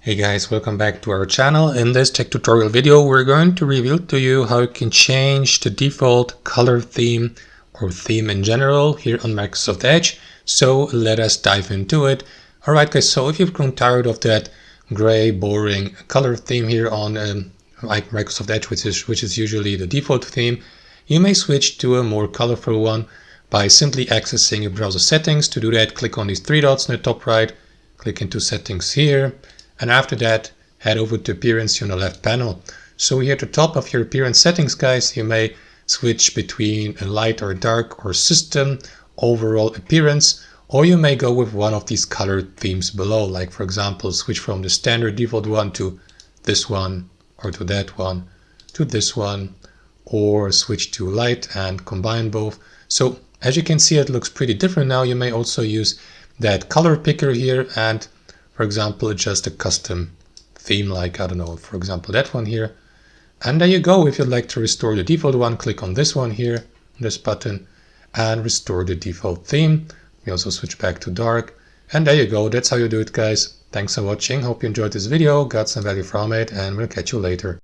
Hey guys, welcome back to our channel. In this tech tutorial video, we're going to reveal to you how you can change the default color theme or theme in general here on Microsoft Edge. So let us dive into it. Alright guys, so if you've grown tired of that gray, boring color theme here on like Microsoft Edge, which is usually the default theme, you may switch to a more colorful one by simply accessing your browser settings. To do that, click on these three dots in the top right, click into settings here. And after that, head over to appearance on the left panel. So here at the top of your appearance settings, guys, you may switch between a light or dark or system, overall appearance, or you may go with one of these colored themes below. Like for example, switch from the standard default one to this one, or to that one, to this one, or switch to light and combine both. So as you can see, it looks pretty different now. You may also use that color picker here and, for example, adjust a custom theme, like, I don't know, for example, that one here. And there you go. If you'd like to restore the default one, click on this one here, this button, and restore the default theme. We also switch back to dark. And there you go. That's how you do it, guys. Thanks for watching. Hope you enjoyed this video, got some value from it, and we'll catch you later.